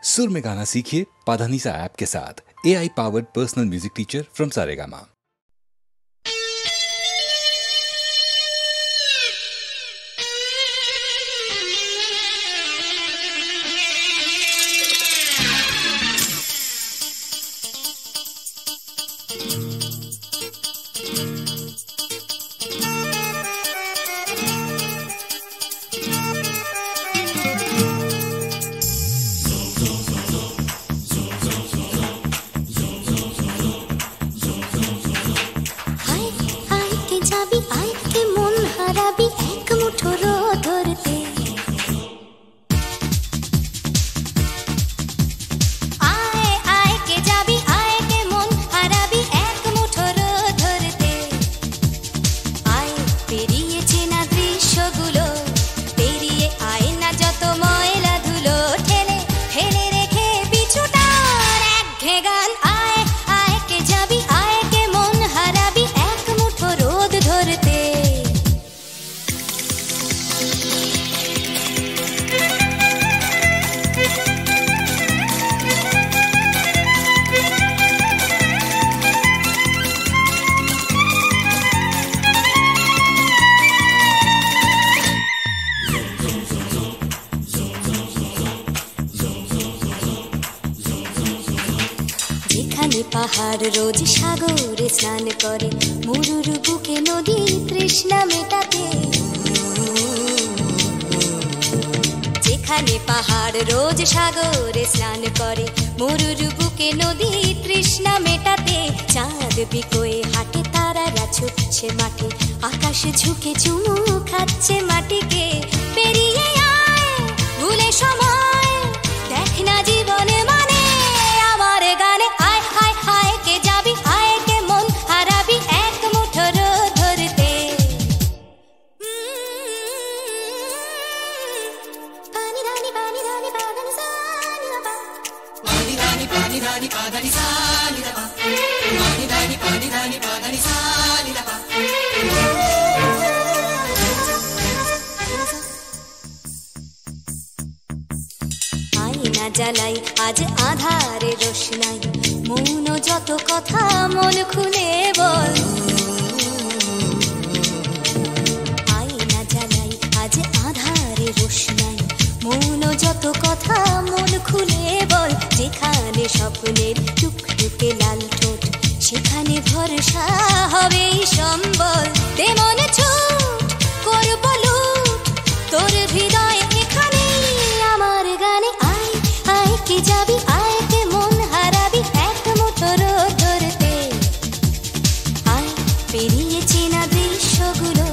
सुर में गाना सीखिए पाधानीसा ऐप के साथ। AI powered personal music teacher from Saregama. পাহাড় রোজ সাগরে স্নান করে, মরুর বুকে নদী তৃষ্ণা মেটাতে। যেখানে পাহাড় রোজ সাগরে স্নান করে, মরুর বুকে নদী তৃষ্ণা মেটাতে। চাঁদ বিকোয়ে হাটে, তারারা ছুটছে মাঠে, আকাশ ঝুঁকে চুমু খাচ্ছে মাটিকে। পেরিয়ে আয় ভুলে সময়, দেখ না জীবনে মানে আমার গানে। আয় হায় হায় কে যাবি, আয় কে মন হারাবি এক মুঠো রোদ ধরতে। পানি রানি পানি রানি পাদানি সানি রাবা, পানি রানি পানি রানি পাদানি সানি রাবা, পানি রানি পানি রানি পাদানি সানি রাবা। আয়না জ্বালাই আজ আধারে রোশনাই, মৌন যত কথা মন খুলে বল। আয়না জ্বালাই আজ আধারে রোশনাই, মৌন যত কথা মন খুলে বল। যেখানে স্বপ্নের টুকটুকে লাল ঠোঁট, সেখানে ভরসা হবে সম্বল। তেমন ছুট করব লুট তোর হৃদয় এখানে আমার গানে। আয় আয় কে যাবি, আয় কে মন হারাবি এক মুঠো রোদ ধরতে। আয় পেরিয়ে চেনা দৃশ্যগুলো,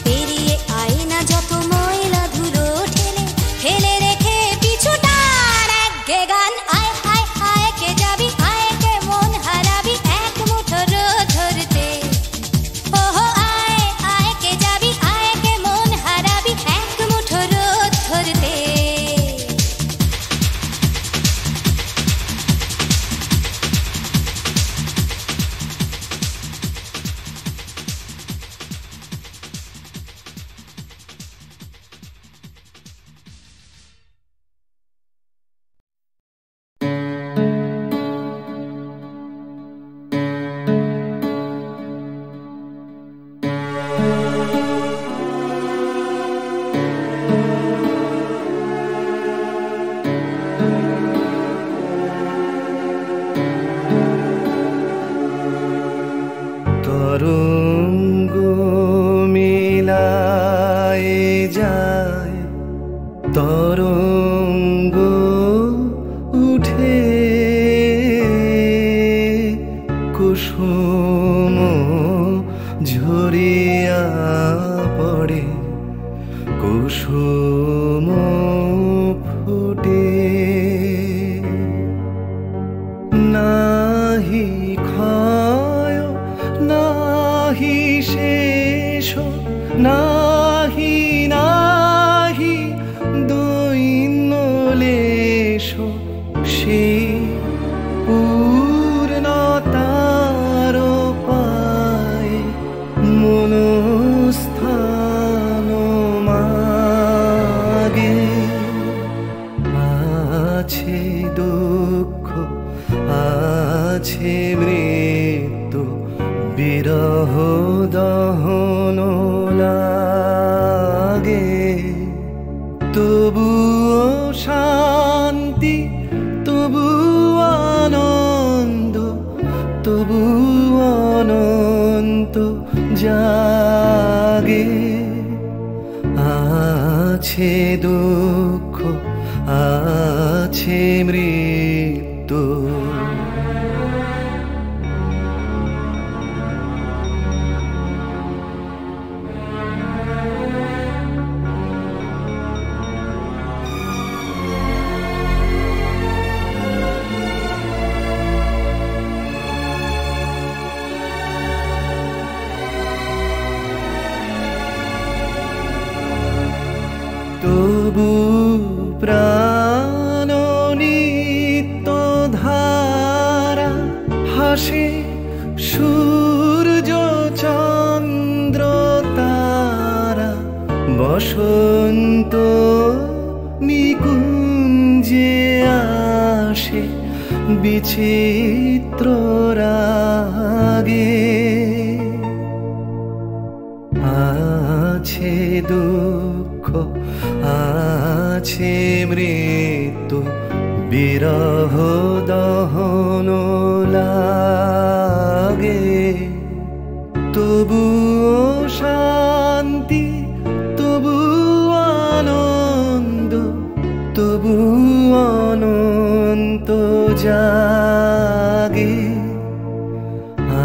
পেরিয়ে আয় না যত ময়লা ধুলো, ঠেলে ঠেলে রেখে পিছুটার একঘে গান। আয় হায় হায় কে যাবি, আয় কে মন হারাবি এক মুঠো রোদ ধরতে। ওহো আয় আয় কে যাবি, আয় কে মন হারাবি এক মুঠো রোদ ধরতে। আছে দুঃখ আছে মৃত্যু বিরহ দহন লাগে তবুও শান্তি তবু আনন্দ তবু অনন্ত জাগে আছে দুঃখ আছে মৃত্যু তবু প্রাণ নিত্য ধারা হাসে সূর্য চন্দ্র তারা বসন্ত নিকুঞ্জে আসে বিচিত্র রাগে আছে দুঃখ আছে মৃত্যু বিরহ দহন লাগে তবু শান্তি তবু আনন্দ তবু অনন্ত জাগে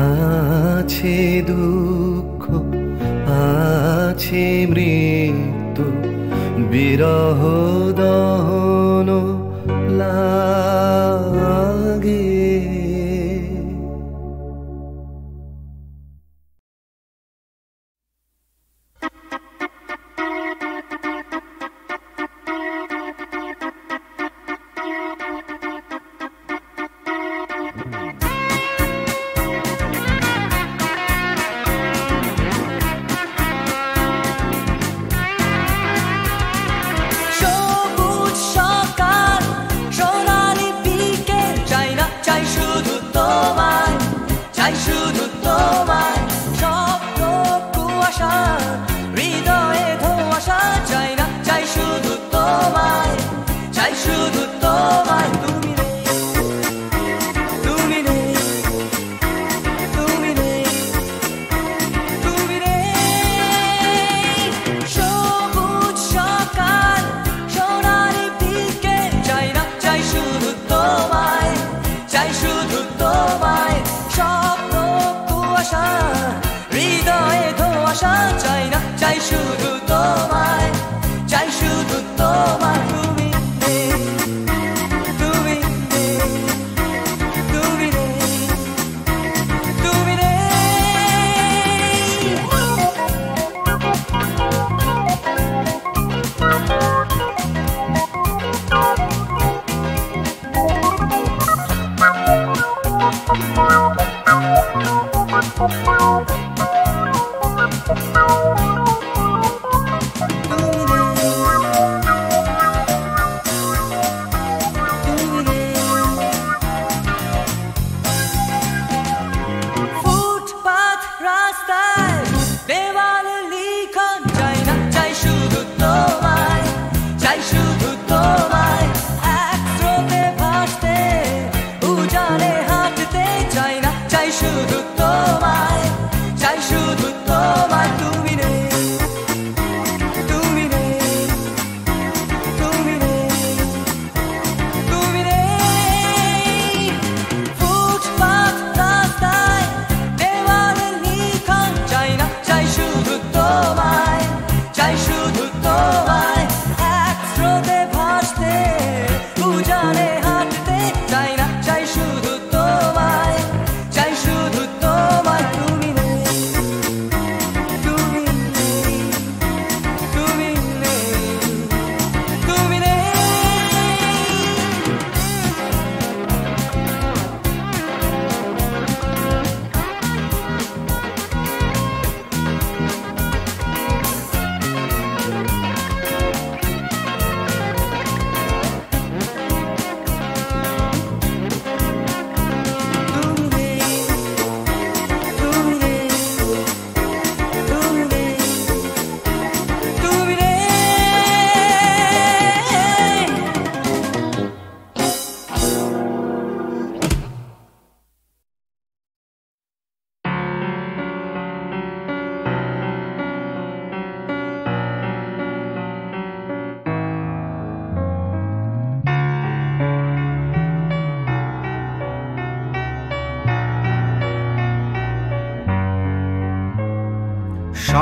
আছে দুঃখ আছে মৃত্যু বিরহ দহন লাগে Show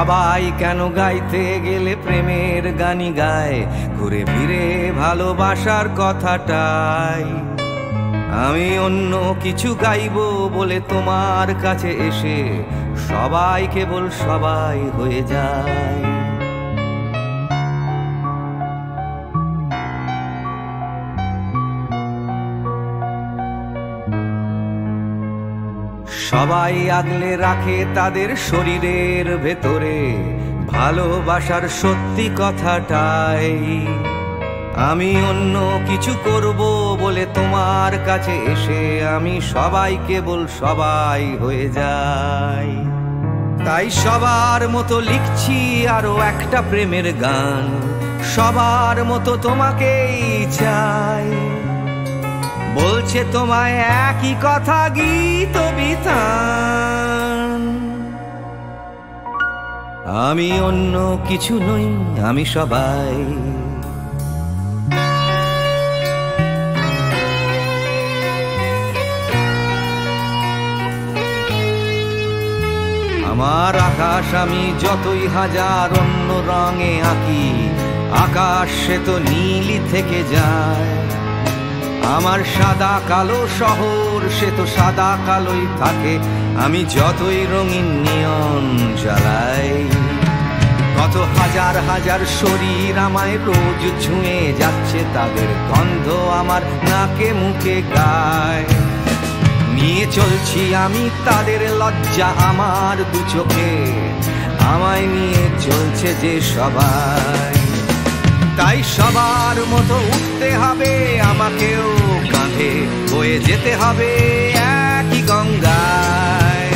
সবাই কেন গাইতে গেলে প্রেমের গানই গায়, ঘুরে ফিরে ভালোবাসার কথাটাই। আমি অন্য কিছু গাইবো বলে তোমার কাছে এসে সবাই কেবল সবাই হয়ে যায়। সবাই আগলে রাখে তাদের শরীরের ভেতরে ভালোবাসার সত্যি কথাটাই। আমি অন্য কিছু করব বলে তোমার কাছে এসে আমি সবাই কেবল সবাই হয়ে যাই। তাই সবার মতো লিখছি আরো একটা প্রেমের গান, সবার মতো তোমাকেই চাই। বলছে তোমায় একই কথা গীত বিতান। আমি অন্য কিছু নই, আমি সবাই। আমার আকাশ আমি যতই হাজার অন্য রঙে আঁকি, আকাশ সে তো নীলই থেকে যায়। আমার সাদা কালো শহর সে তো সাদা কালোই থাকে, আমি যতই রঙিন নিয়ন জ্বালাই। কত হাজার হাজার শরীর আমায় রোজ ছুঁয়ে যাচ্ছে, তাদের গন্ধ আমার নাকে মুখে গায়। নিয়ে চলছি আমি তাদের লজ্জা আমার দু চোখে, আমায় নিয়ে চলছে যে সবাই। তাই সবার মতো উঠতে হবে আমাকেও, কাঁধে বয়ে যেতে হবে একই গঙ্গায়।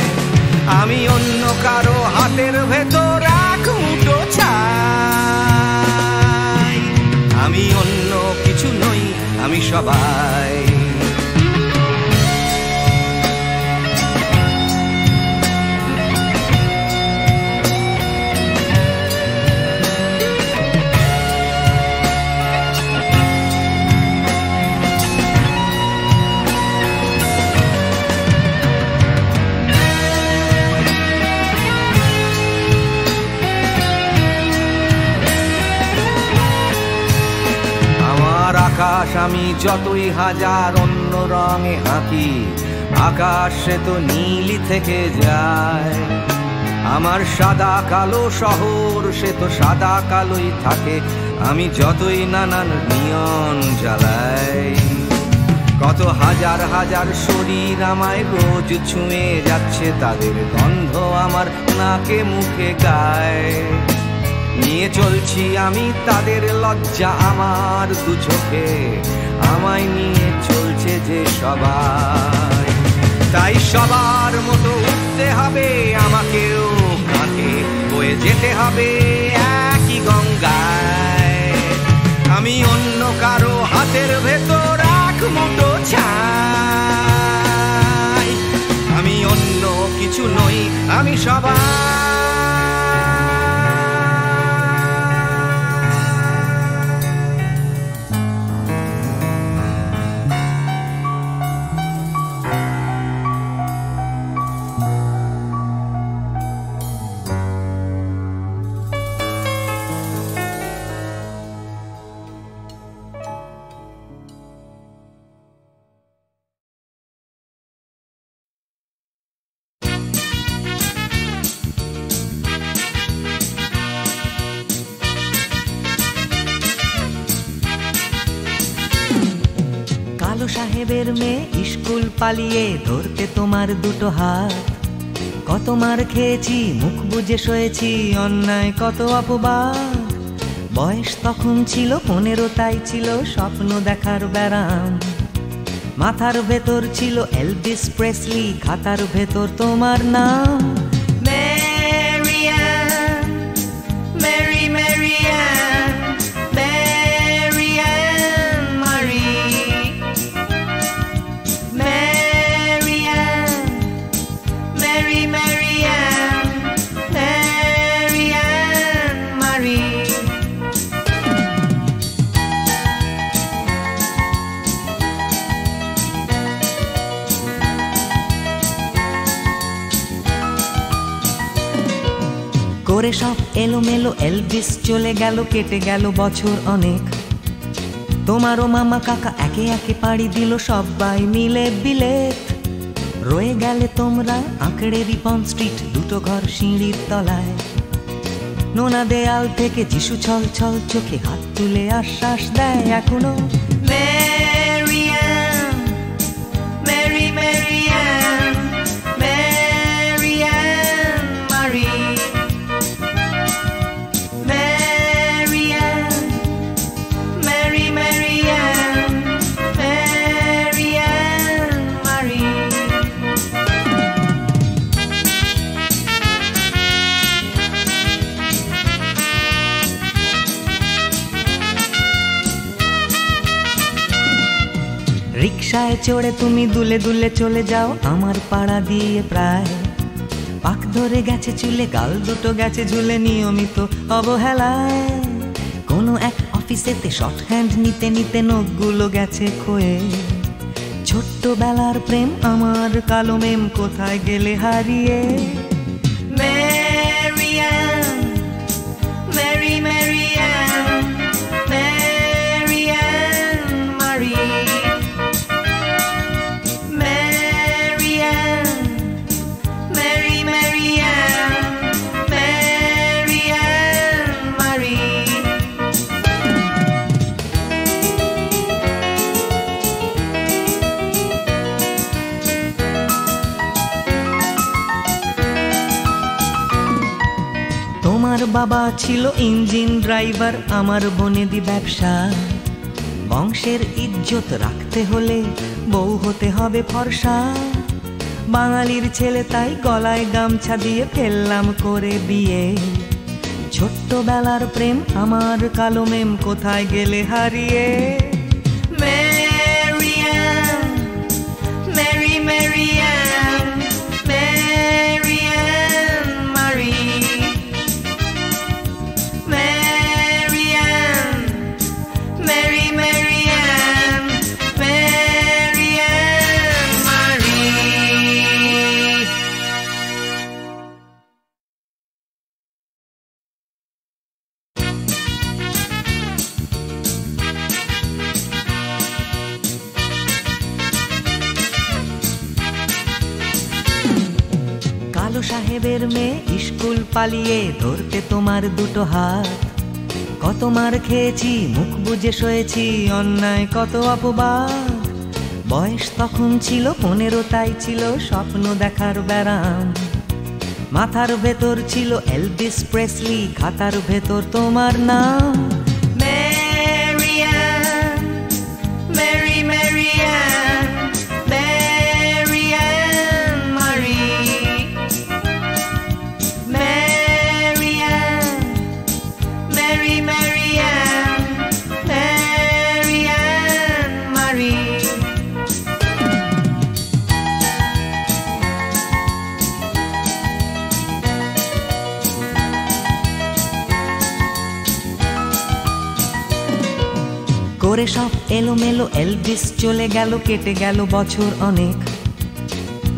আমি অন্য কারো হাতের ভেতর এক মুঠো চাই। আমি অন্য কিছু নই, আমি সবাই। আকাশ আমি যতই হাজার অন্য রঙে আঁকি, আকাশ সে তো নীলই থেকে যায়। আমার সাদা কালো শহর সে তো সাদা কালোই থাকে, আমি যতই নানান নিয়ন জ্বালাই। কত হাজার হাজার শরীর আমায় রোজ ছুঁয়ে যাচ্ছে, তাদের গন্ধ আমার নাকে মুখে গায়। নিয়ে চলছি আমি তাদের লজ্জা আমার দু চোখে, আমায় নিয়ে চলছে যে সবাই। তাই সবার মতো উঠতে হবে আমাকেও, কাঁধে বয়ে যেতে হবে একই গঙ্গায়। আমি অন্য কারো হাতের ভেতর এক মুঠো চাই। আমি অন্য কিছু নই, আমি সবাই। সাহেবের মেয়ে স্কুল পালিয়ে ধরতে তোমার দুটো হাত। কত মার খেয়েছি, মুখ বুজে সয়েছি, অন্যায় কত অপবাদ। বয়স তখন ছিল 15, তাই ছিল স্বপ্ন দেখার ব্যারাম। মাথার ভেতর ছিল এলভিস প্রেসলি, খাতার ভেতর তোমার নাম। তোরে সব এলোমেলো এলভিস চলে গেল, কেটে গেল বছর অনেক। তোমারও মামা কাকা একে একে পাড়ি দিল, সবাই মিলে বিলেত। রয়ে গেলে তোমরা আঁকড়ে রিপন স্ট্রিট, দুটো ঘর সিঁড়ির তলায়। নোনা দেয়াল থেকে যিশু ছল ছল চোখে হাত তুলে আশ্বাস দেয় এখনো। Mary Ann, Mary Mary Ann, Mary Ann মারি, Mary Ann, Mary Mary Ann, Mary Ann মারি। রিকশায় চড়ে তুমি দুলে দুলে চলে যাও আমার পাড়া দিয়ে প্রায়। পাক ধরে গেছে চুলে, গাল দুটো গেছে ঝুলে নিয়মিত অবহেলায়। কোনো এক অফিসেতে শর্ট হ্যান্ড নিতে নিতে নখগুলো গেছে ক্ষয়ে। ছোট্টবেলার প্রেম আমার কালো মেম কোথায় গেলে হারিয়ে। Mary Ann, Mary Mary Ann, Mary Ann মারি, Mary Ann, Mary Mary Ann, Mary Ann মারি। তোমার বাবা ছিল ইঞ্জিন ড্রাইভার, আমার বনেদি ব্যবসা। বংশের ইজ্জত রাখতে হলে বউ হতে হবে ফর্সা। বাঙালির ছেলে তাই গলায় গামছা দিয়ে ফেললাম করে বিয়ে। ছোট্টবেলার প্রেম আমার কালো মেম কোথায় গেলে হারিয়ে। Mary Ann, Mary Mary Ann, Mary Ann মারি, Mary Ann, Mary Mary Ann, Mary Ann মারি। কালো সাহেবের মেয়ে স্কুল পালিয়ে ধরতে তোমার দুটো হাত। কত মার খেয়েছি, মুখ বুজে সয়েছি, অন্যায় কত অপবাদ। বয়স তখন ছিল 15, তাই ছিল স্বপ্ন দেখার ব্যারাম। মাথার ভেতর ছিল এলভিস প্রেসলি, খাতার ভেতর তোমার নাম। Mary Ann, Mary Mary Ann, Mary Ann মারি, Mary Ann, Mary Mary Ann, Mary Ann মারি। করে সব এলোমেলো এলভিস চলে গেল, কেটে গেল বছর অনেক।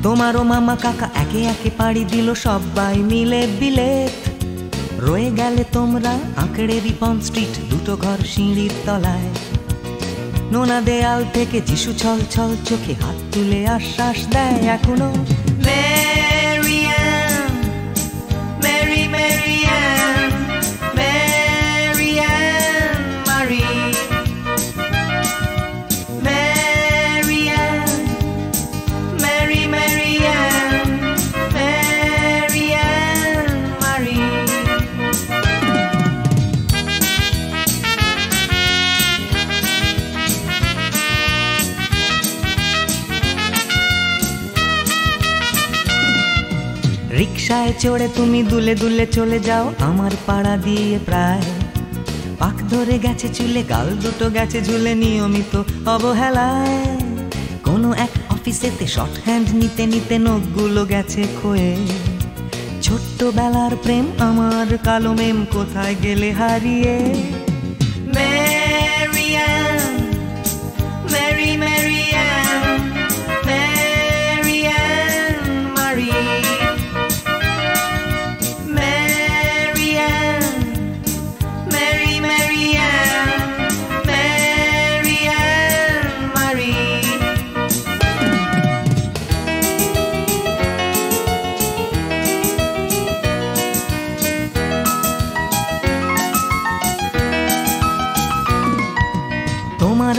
তোমারও মামা কাকা একে একে পাড়ি দিল, সবাই মিলে বিলেত। রয়ে গেলে তোমরা আঁকড়ে রিপন স্ট্রিট, দুটো ঘর সিঁড়ির তলায়। নোনা দেয়াল থেকে যিশু ছল ছল চোখে হাত তুলে আশ্বাস দেয় এখনো। Mary Ann, Mary Mary Ann, Mary Ann মারি, Mary Ann, Mary Mary Ann, Mary Ann মারি। রিকশায় চড়ে তুমি দুলে দুলে চলে যাও আমার পাড়া দিয়ে প্রায়। পাক ধরে গেছে চুলে, গাল দুটো গেছে ঝুলে নিয়মিত অবহেলায়। কোনো এক অফিসেতে শর্ট হ্যান্ড নিতে নিতে নখগুলো গেছে ক্ষয়ে। ছোট্টবেলার প্রেম আমার কালো মেম কোথায় গেলে হারিয়ে। Mary Ann, Mary Mary Ann, Mary Ann মারি, মেরি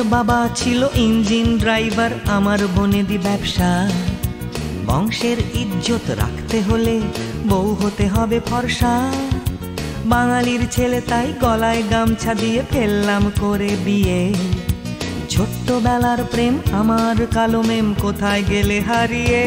বাবা ছিল ইঞ্জিন ড্রাইভার, আমার বনেদি ব্যবসা। বংশের ইজ্জত রাখতে হলে বউ হতে হবে ফর্সা। বাঙালির ছেলে তাই গলায় গামছা দিয়ে ফেললাম করে বিয়ে। ছোট্টবেলার প্রেম আমার কালো মেম কোথায় গেলে হারিয়ে।